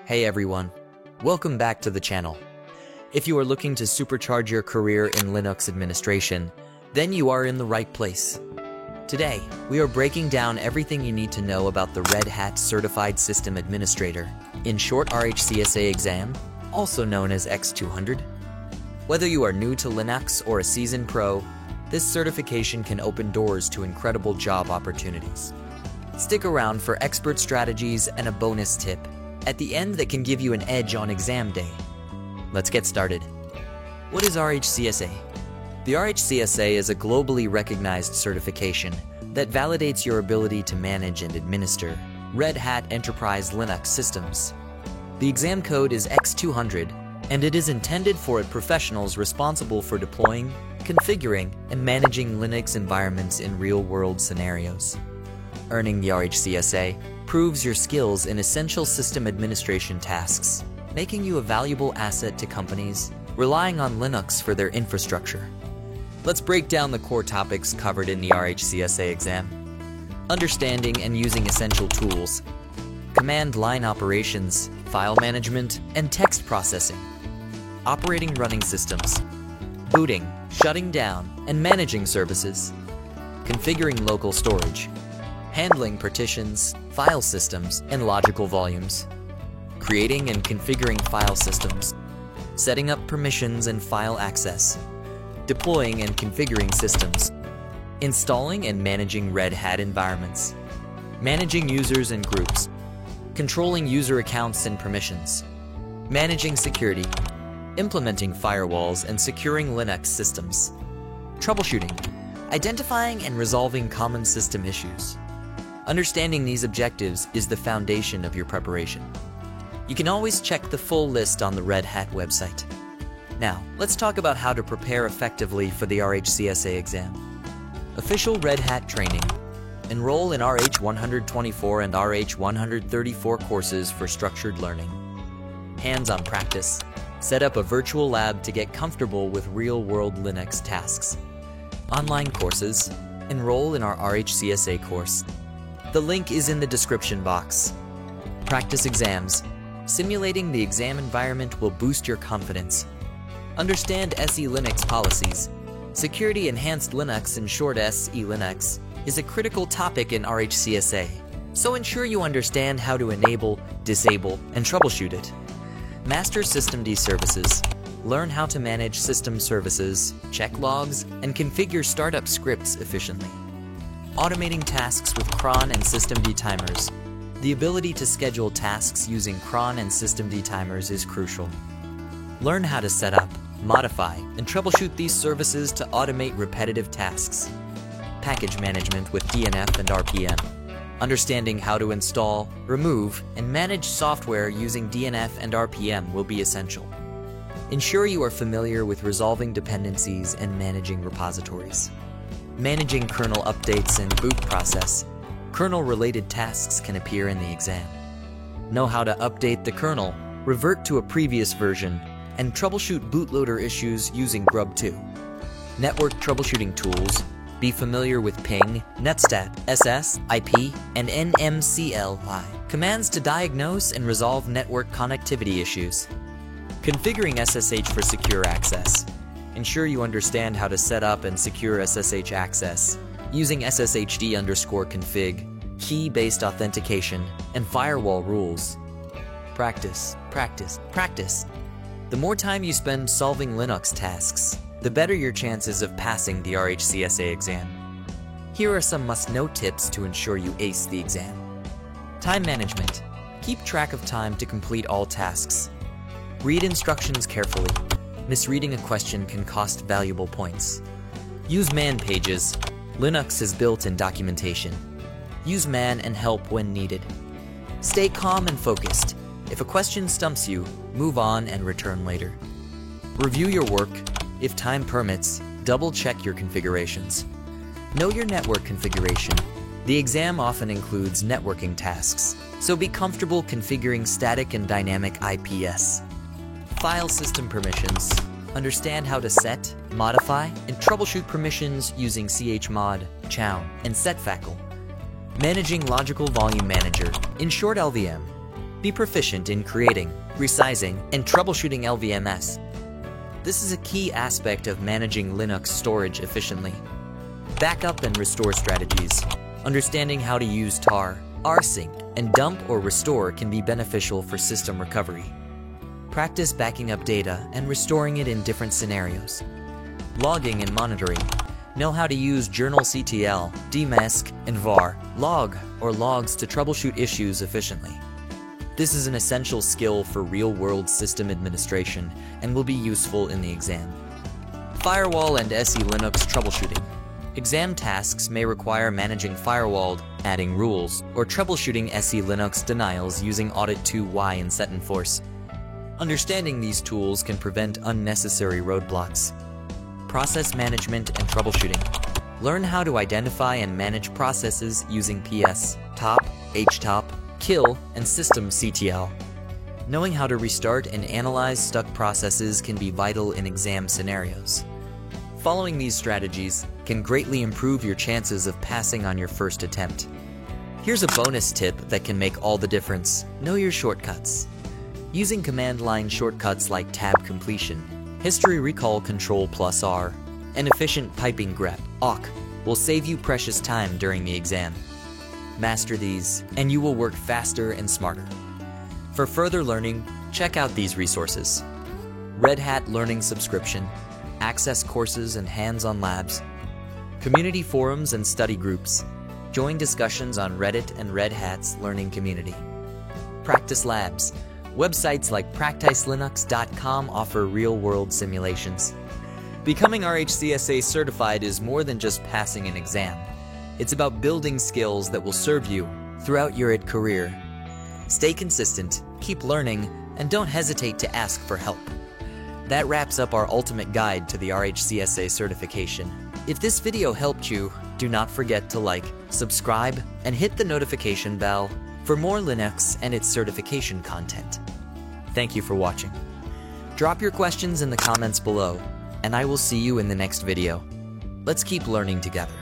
Hey everyone, welcome back to the channel. If you are looking to supercharge your career in Linux administration, then you are in the right place. Today, we are breaking down everything you need to know about the Red Hat Certified System Administrator, in short RHCSA exam, also known as X200. Whether you are new to Linux or a seasoned pro, this certification can open doors to incredible job opportunities. Stick around for expert strategies and a bonus tip at the end that can give you an edge on exam day. Let's get started. What is RHCSA? The RHCSA is a globally recognized certification that validates your ability to manage and administer Red Hat Enterprise Linux systems. The exam code is X200, and it is intended for professionals responsible for deploying, configuring, and managing Linux environments in real-world scenarios. Earning the RHCSA proves your skills in essential system administration tasks, making you a valuable asset to companies relying on Linux for their infrastructure. Let's break down the core topics covered in the RHCSA exam. Understanding and using essential tools, command line operations, file management, and text processing, operating running systems, booting, shutting down, and managing services, configuring local storage, handling partitions, file systems, and logical volumes, creating and configuring file systems, setting up permissions and file access, deploying and configuring systems, installing and managing Red Hat environments, managing users and groups, controlling user accounts and permissions, managing security, implementing firewalls and securing Linux systems, troubleshooting, identifying and resolving common system issues. Understanding these objectives is the foundation of your preparation. You can always check the full list on the Red Hat website. Now, let's talk about how to prepare effectively for the RHCSA exam. Official Red Hat training. Enroll in RH124 and RH134 courses for structured learning. Hands-on practice. Set up a virtual lab to get comfortable with real-world Linux tasks. Online courses. Enroll in our RHCSA course. The link is in the description box. Practice exams. Simulating the exam environment will boost your confidence. Understand SE Linux policies. Security Enhanced Linux, in short SE Linux, is a critical topic in RHCSA, so ensure you understand how to enable, disable, and troubleshoot it. Master Systemd services. Learn how to manage system services, check logs, and configure startup scripts efficiently. Automating tasks with cron and systemd timers. The ability to schedule tasks using cron and systemd timers is crucial. Learn how to set up, modify, and troubleshoot these services to automate repetitive tasks. Package management with DNF and RPM. Understanding how to install, remove, and manage software using DNF and RPM will be essential. Ensure you are familiar with resolving dependencies and managing repositories. Managing kernel updates and boot process. Kernel-related tasks can appear in the exam. Know how to update the kernel, revert to a previous version, and troubleshoot bootloader issues using Grub2. Network troubleshooting tools. Be familiar with ping, netstat, SS, IP, and NMCLI. Commands to diagnose and resolve network connectivity issues. Configuring SSH for secure access. Ensure you understand how to set up and secure SSH access using SSHD_config, key-based authentication, and firewall rules. Practice, practice, practice. The more time you spend solving Linux tasks, the better your chances of passing the RHCSA exam. Here are some must-know tips to ensure you ace the exam. Time management. Keep track of time to complete all tasks. Read instructions carefully. Misreading a question can cost valuable points. Use man pages. Linux is built in documentation. Use man and help when needed. Stay calm and focused. If a question stumps you, move on and return later. Review your work. If time permits, double-check your configurations. Know your network configuration. The exam often includes networking tasks, so be comfortable configuring static and dynamic IPs. File system permissions. Understand how to set, modify, and troubleshoot permissions using chmod, chown, and setfacl. Managing Logical Volume Manager, in short LVM. Be proficient in creating, resizing, and troubleshooting LVMS. This is a key aspect of managing Linux storage efficiently. Backup and restore strategies. Understanding how to use tar, rsync, and dump or restore can be beneficial for system recovery. Practice backing up data and restoring it in different scenarios. Logging and monitoring. Know how to use journalctl, dmesk, and var, log, or logs to troubleshoot issues efficiently. This is an essential skill for real-world system administration and will be useful in the exam. Firewall and SE Linux troubleshooting. Exam tasks may require managing firewall, adding rules, or troubleshooting SE Linux denials using Audit2Y and SetEnforce. Understanding these tools can prevent unnecessary roadblocks. Process management and troubleshooting. Learn how to identify and manage processes using PS, top, htop, kill, and systemctl. Knowing how to restart and analyze stuck processes can be vital in exam scenarios. Following these strategies can greatly improve your chances of passing on your first attempt. Here's a bonus tip that can make all the difference. Know your shortcuts. Using command line shortcuts like tab completion, history recall Ctrl+R, and efficient piping grep, awk, will save you precious time during the exam. Master these, and you will work faster and smarter. For further learning, check out these resources: Red Hat Learning Subscription, access courses and hands-on labs, community forums and study groups, join discussions on Reddit and Red Hat's learning community. Practice labs. Websites like PracticeLinux.com offer real-world simulations. Becoming RHCSA certified is more than just passing an exam. It's about building skills that will serve you throughout your career. Stay consistent, keep learning, and don't hesitate to ask for help. That wraps up our ultimate guide to the RHCSA certification. If this video helped you, do not forget to like, subscribe, and hit the notification bell for more Linux and its certification content. Thank you for watching. Drop your questions in the comments below, and I will see you in the next video. Let's keep learning together.